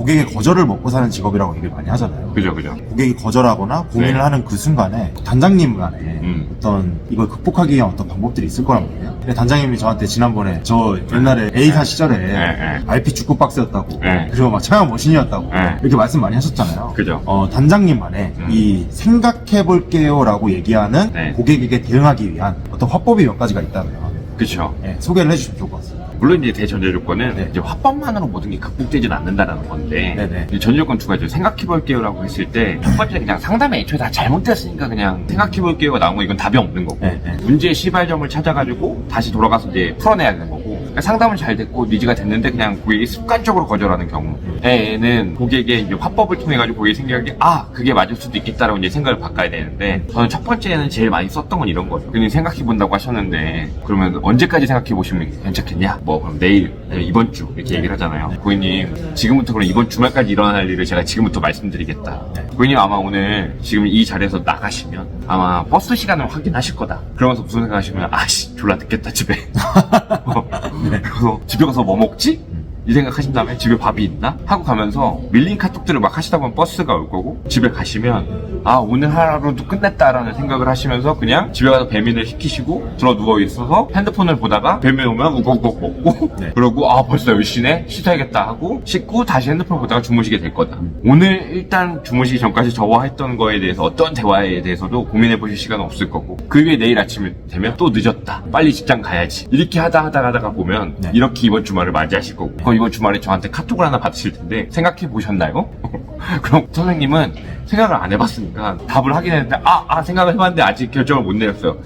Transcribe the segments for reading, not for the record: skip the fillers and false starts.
고객의 거절을 먹고 사는 직업이라고 얘기를 많이 하잖아요. 그죠. 고객이 거절하거나 고민을 네. 하는 그 순간에 단장님 간에 어떤 이걸 극복하기 위한 어떤 방법들이 있을 거란 말이에요. 근데 단장님이 저한테 지난번에 저 옛날에 A사 시절에 네. RP 축구 박스였다고 네. 그리고 막 차양 머신이었다고 네. 이렇게 말씀 많이 하셨잖아요. 그죠. 단장님만의 이 생각해볼게요 라고 얘기하는 네. 고객에게 대응하기 위한 어떤 화법이 몇 가지가 있다면 그쵸. 소개를 해주시면 좋을 것 같습니다. 물론 이제 대전제 조건은 네. 이제 화법만으로 모든 게 극복되진 않는다는 건데 네네. 이제 전제 조건 두 가지 생각해볼게요라고 했을 때 첫 번째 그냥 상담이 애초에 다 잘못됐으니까 그냥 생각해볼게요가 나온 거 이건 답이 없는 거고 네. 문제의 시발점을 찾아가지고 다시 돌아가서 이제 풀어내야 되는 거고 그러니까 상담은 잘 됐고 니즈가 됐는데 그냥 고객이 습관적으로 거절하는 경우에는 고객의 이제 화법을 통해 가지고 고객이 생각이 그게 맞을 수도 있겠다라고 이제 생각을 바꿔야 되는데 저는 첫 번째는 제일 많이 썼던 건 이런 거죠. 그냥 생각해본다고 하셨는데 그러면 언제까지 생각해보시면 괜찮겠냐? 뭐 그럼 내일, 이번 주 이렇게 얘기를 하잖아요. 고객님 지금부터 그럼 이번 주말까지 일어날 일을 제가 지금부터 말씀드리겠다. 고객님 아마 오늘 지금 이 자리에서 나가시면 아마 버스 시간을 확인하실 거다. 그러면서 무슨 생각하시면 아씨 졸라 늦겠다 집에. 그래서 집에 가서 뭐 먹지? 이 생각하신 다음에 집에 밥이 있나? 하고 가면서 밀린 카톡들을 막 하시다 보면 버스가 올 거고 집에 가시면 오늘 하루도 끝냈다라는 생각을 하시면서 그냥 집에 가서 배민을 시키시고 들어 누워 있어서 핸드폰을 보다가 배민 오면 우걱우걱 먹고 그러고 벌써 10시네? 씻어야겠다 하고 씻고 다시 핸드폰 보다가 주무시게 될 거다. 오늘 일단 주무시기 전까지 저와 했던 거에 대해서 어떤 대화에 대해서도 고민해 보실 시간은 없을 거고 그 위에 내일 아침이 되면 또 늦었다. 빨리 직장 가야지. 이렇게 하다가 보면 이렇게 이번 주말을 맞이하실 거고 그럼 이번 주말에 저한테 카톡을 하나 받으실 텐데 생각해 보셨나요? 그럼 선생님은 생각을 안 해봤으니까 답을 하긴 했는데 생각을 해봤는데 아직 결정을 못 내렸어요.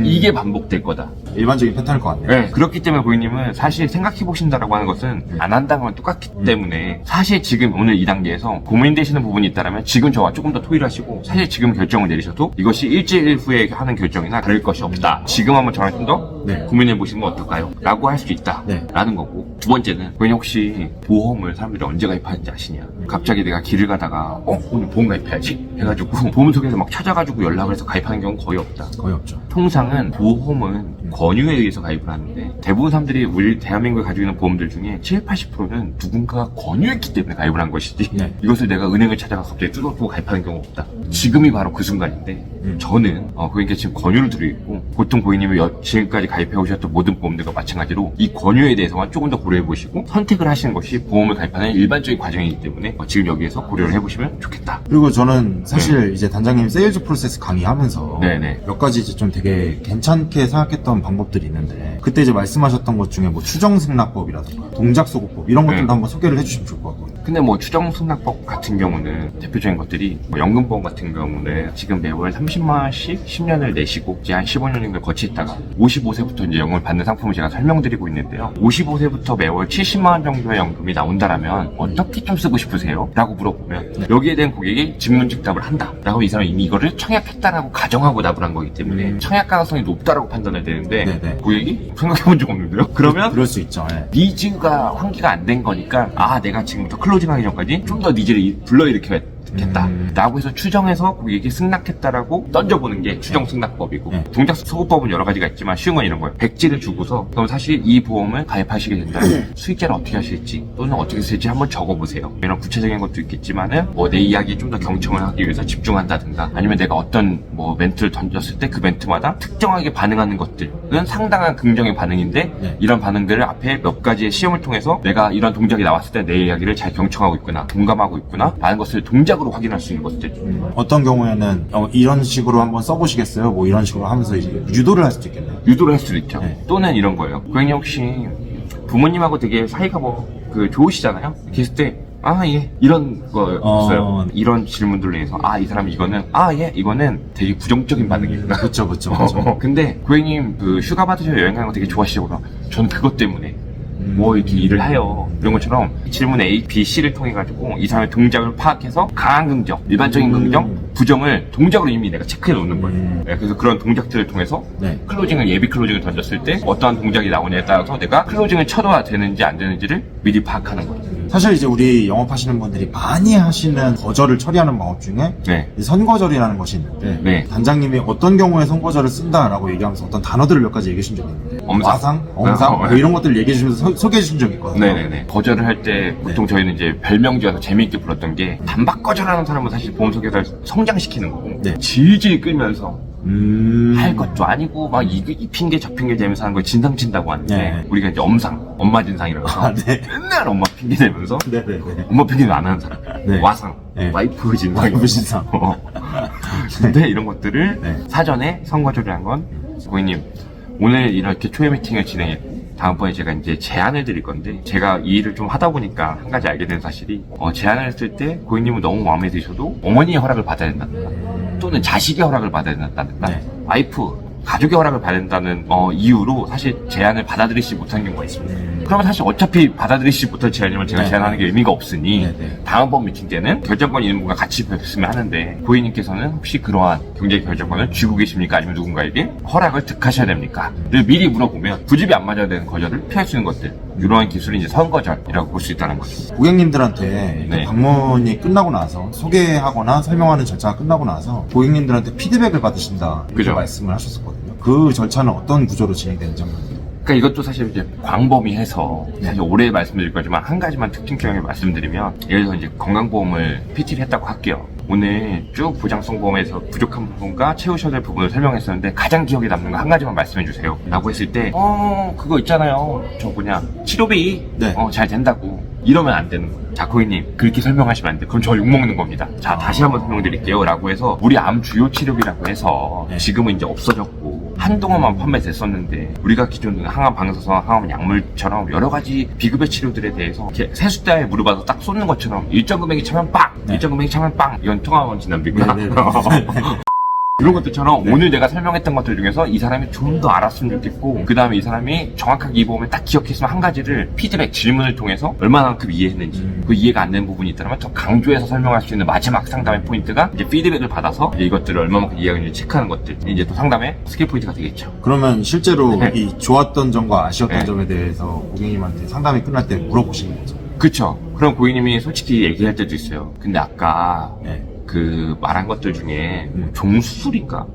이게 반복될 거다. 일반적인 패턴일 것 같네요. 네, 그렇기 때문에 고객님은 사실 생각해 보신다라고 하는 것은 안 한다는 건 똑같기 때문에 사실 지금 오늘 이 단계에서 고민되시는 부분이 있다면 지금 저와 조금 더 토의하시고 사실 지금 결정을 내리셔도 이것이 일주일 후에 하는 결정이나 다를 것이 없다. 지금 한번 저랑 좀 더 고민해 보시는 건 어떨까요? 라고 할 수 있다. 라는 거고 두 번째는 고객님 혹시 보험을 사람들이 언제 가입하는지 아시냐? 갑자기 내가 길을 가다가 오늘 보험 가입해야지 해가지고 보험속에서 막 찾아가지고 연락을 해서 가입하는 경우는 거의 없다. 거의 없죠. 통상은 보험은 권유에 의해서 가입을 하는데 대부분 사람들이 우리 대한민국에 가지고 있는 보험들 중에 70-80%는 누군가가 권유했기 때문에 가입을 한 것이지 이것을 내가 은행을 찾아가 갑자기 뜯어보고 가입하는 경우가 없다. 지금이 바로 그 순간인데 저는 고객님께 지금 권유를 드리고 있고 보통 고객님이 지금까지 가입해 오셨던 모든 보험들과 마찬가지로 이 권유에 대해서만 조금 더 고려해 보시고 선택을 하시는 것이 보험을 가입하는 일반적인 과정이기 때문에 지금 여기에서 고려를 해보시면 좋겠다. 그리고 저는 사실 이제 단장님 세일즈 프로세스 강의하면서 몇 가지 이제 좀 되게 괜찮게 생각했던 방법들이 있는데 그때 이제 말씀하셨던 것 중에 뭐 추정 승낙법이라든가 동작 소구법 이런 것들도 한번 소개를 해주시면 좋을 것 같거든요. 근데 뭐 추정 승낙법 같은 경우는 대표적인 것들이 뭐 연금보험 같은 경우는 지금 매월 30만 원씩 10년을 내시고 이제 한 15년 정도 거치다가 55세부터 이제 연금을 받는 상품을 제가 설명드리고 있는데요. 55세부터 매월 70만 원 정도의 연금이 나온다라면 어떻게 좀 쓰고 싶으세요? 라고 물어보면 여기에 대한 고객이 직문즉답을 한다 라고 이 사람이 이미 이거를 청약했다라고 가정하고 답을 한 거기 때문에 청약 가능성이 높다라고 판단을 되는데 고객이 생각해본 적 없는데요? 그러면 그럴 수 있죠. 니즈가 환기가 안 된 거니까 내가 지금부터 클로징하기 전까지 좀 더 니즈를 불러일으켜야 겠다 라고 해서 추정해서 고객이 승낙했다라고 던져보는 게 추정 승낙법이고 동작 소구법은 여러 가지가 있지만 쉬운 건 이런 거예요. 백지를 주고서 그럼 사실 이 보험을 가입하시게 된다면 수익자를 어떻게 하실지 또는 어떻게 쓸지 한번 적어보세요. 이런 구체적인 것도 있겠지만은 뭐 내 이야기에 좀 더 경청을 하기 위해서 집중한다든가 아니면 내가 어떤 뭐 멘트를 던졌을 때 그 멘트마다 특정하게 반응하는 것들은 상당한 긍정의 반응인데 이런 반응들을 앞에 몇 가지의 시험을 통해서 내가 이런 동작이 나왔을 때 내 이야기를 잘 경청하고 있구나 동감하고 있구나 라는 것을 동작으로 확인할 수 있는 것들. 어떤 경우에는 이런 식으로 한번 써보시겠어요? 뭐 이런 식으로 하면서 이제 유도를 할 수도 있겠네요. 유도를 할 수도 있죠. 또는 이런 거예요. 고객님 혹시 부모님하고 되게 사이가 좋으시잖아요. 이렇게 했을 때 예 이런 거였어요. 이런 질문들로 해서 이 사람이 이거는 예 이거는 되게 부정적인 반응이구나. 그쵸. 근데 고객님 그 휴가 받으셔서 여행 가는 거 되게 좋아하시고 저는 그것 때문에 뭐 이렇게 일을 해요. 이런 것처럼 질문 A, B, C를 통해 가지고 이 사람의 동작을 파악해서 강한 긍정, 일반적인 긍정, 부정을 동작으로 이미 내가 체크해 놓는 거예요. 그래서 그런 동작들을 통해서 클로징을 예비 클로징을 던졌을 때 어떠한 동작이 나오냐에 따라서 내가 클로징을 쳐도 되는지 안 되는지를 미리 파악하는 거예요. 사실 이제 우리 영업하시는 분들이 많이 하시는 거절을 처리하는 방법 중에 네. 이 선거절이라는 것이 있는데 네. 단장님이 어떤 경우에 선거절을 쓴다라고 얘기하면서 어떤 단어들을 몇 가지 얘기해 주신 적이 있는데 엄상? 와상, 엄상 뭐 이런 것들을 얘기해 주시면서 소개해 주신 적이 있거든요. 네네네. 거절을 할 때 보통 저희는 이제 별명 지어서 재미있게 불렀던 게 단박 거절하는 사람은 사실 보험 설계사를 성장시키는 거고 네. 질질 끌면서 할 것도 아니고 막 이 핑계 저 핑계 대면서 하는 걸 진상 친다고 하는데 네. 우리가 이제 엄상, 엄마 진상이라고 해서 아, 네. 맨날 엄마 핑계 대면서 네네네. 엄마 핑계는 안 하는 사람 네. 와상, 네. 와이프 진상 와이프 진상. 근데 이런 것들을 네. 사전에 선거절이란 건 고객님 오늘 이렇게 초회 미팅을 진행했고 다음번에 제가 이제 제안을 드릴 건데 제가 이 일을 좀 하다 보니까 한 가지 알게 된 사실이 제안을 했을 때 고객님은 너무 마음에 드셔도 어머니의 허락을 받아야 된다든가 또는 자식의 허락을 받아야 된다든가 네. 와이프 가족의 허락을 받아야 된다는 이유로 사실 제안을 받아들이지 못한 경우가 있습니다. 그러면 사실 어차피 받아들이지 못할 제안이면 제가 네. 제안하는 게 의미가 없으니 네, 네. 다음번 미팅 때는 결정권 있는 분과 같이 뵙으면 하는데 고객님께서는 혹시 그러한 경제 결정권을 쥐고 계십니까? 아니면 누군가에게 허락을 득하셔야 됩니까? 를 미리 물어보면 구집이 안 맞아야 되는 거절을 피할 수 있는 것들 이러한 기술이 이제 선거절이라고 볼 수 있다는 거죠. 고객님들한테 네. 방문이 끝나고 나서 소개하거나 설명하는 절차가 끝나고 나서 고객님들한테 피드백을 받으신다 이렇게 그죠. 말씀을 하셨었거든요. 그 절차는 어떤 구조로 진행되는지 한번. 그러니까 이것도 사실 이제 광범위해서 사실 오래 말씀드릴 거지만 한 가지만 특징적인 말씀드리면 예를 들어서 이제 건강보험을 PT를 했다고 할게요. 오늘 쭉 보장성 보험에서 부족한 부분과 채우셔야 될 부분을 설명했었는데 가장 기억에 남는 거 한 가지만 말씀해 주세요 라고 했을 때 그거 있잖아요 저 뭐냐 치료비 네. 잘 된다고 이러면 안 되는 거예요. 자 고객님 그렇게 설명하시면 안 돼요. 그럼 저 욕먹는 겁니다. 자 다시 한번 설명드릴게요 라고 해서 우리 암 주요 치료비라고 해서 네. 지금은 이제 없어졌고 한동안만 판매됐었는데 우리가 기존 항암 방사선, 항암 약물처럼 여러 가지 비급여 치료들에 대해서 이렇게 세숫대에 물어봐서 딱 쏟는 것처럼 일정 금액이 차면 빵, 네. 일정 금액이 차면 빵. 이건 통화원 진단비구나. 네, 네, 이런 것들처럼 네. 오늘 내가 설명했던 것들 중에서 이 사람이 좀 더 알았으면 좋겠고 그 다음에 이 사람이 정확하게 이 부분을 딱 기억했으면 한 가지를 피드백 질문을 통해서 얼마만큼 이해했는지 그 이해가 안 되는 부분이 있다면 더 강조해서 설명할 수 있는 마지막 상담의 포인트가 이제 피드백을 받아서 이제 이것들을 얼마만큼 이해하는지 체크하는 것들 이제 또 상담의 스킬 포인트가 되겠죠. 그러면 실제로 네. 이 좋았던 점과 아쉬웠던 네. 점에 대해서 고객님한테 상담이 끝날 때 물어보시는 거죠. 그쵸. 그럼 고객님이 솔직히 얘기할 때도 있어요. 근데 아까 네. 그 말한 것들 중에 종수술일까?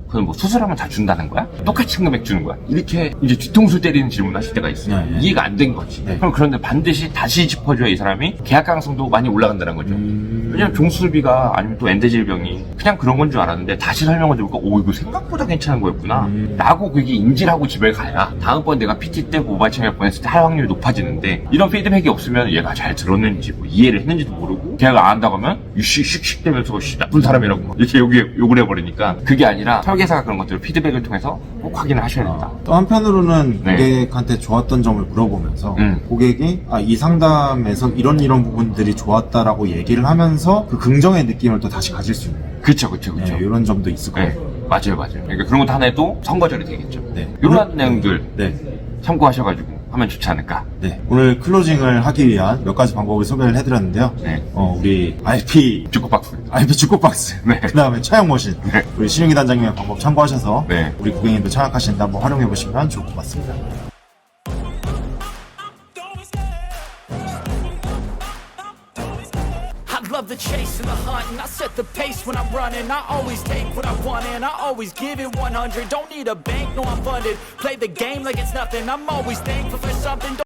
그건 뭐 수술하면 다 준다는 거야? 똑같은 금액 주는 거야? 이렇게 이제 뒤통수 때리는 질문을 하실 때가 있어요. 네, 네. 이해가 안 된 거지. 네. 그럼 그런데 반드시 다시 짚어줘야 이 사람이 계약 가능성도 많이 올라간다는 거죠. 왜냐면 종수술비가 아니면 또 엔대 질병이 그냥 그런 건 줄 알았는데 다시 설명을 들으니까 오 이거 생각보다 괜찮은 거였구나 라고 그게 인지를 하고 집에 가야 다음번 내가 PT 때 모바일 참여 보냈을 때 할 확률이 높아지는데 이런 피드백이 없으면 얘가 잘 들었는지 뭐 이해를 했는지도 모르고 계약을 안 한다고 하면 씩씩씩 대면서 나쁜 사람이라고 이렇게 욕을 해버리니까 그게 아니라 설계사가 그런 것들을 피드백을 통해서 꼭 확인을 하셔야 된다. 또 한편으로는 네. 고객한테 좋았던 점을 물어보면서 고객이 이 상담에서 이런 부분들이 좋았다라고 얘기를 하면서 그 긍정의 느낌을 또 다시 가질 수 있는 그쵸. 네, 이런 점도 있을 거예요. 네, 맞아요. 그러니까 그런 것도 하나의 또 선거절이 되겠죠. 네. 이런 내용들 네. 참고하셔가지고 하면 좋지 않을까. 네. 오늘 클로징을 하기 위한 몇 가지 방법을 소개를 해드렸는데요. 네. 우리 RP 축구박스. 주꽃박스. 네. 그 다음에 차영 머신. 네. 우리 신용기 단장님의 방법 참고하셔서 네. 우리 고객님도 창업하시는데 한번 활용해보시면 좋을 것 같습니다. I love the chase and the hunt, and I set the pace when I'm running. I always take what I want and I always give it 100. Don't need a bank, no I'm funded. Play the game like it's nothing. I'm always thankful for something.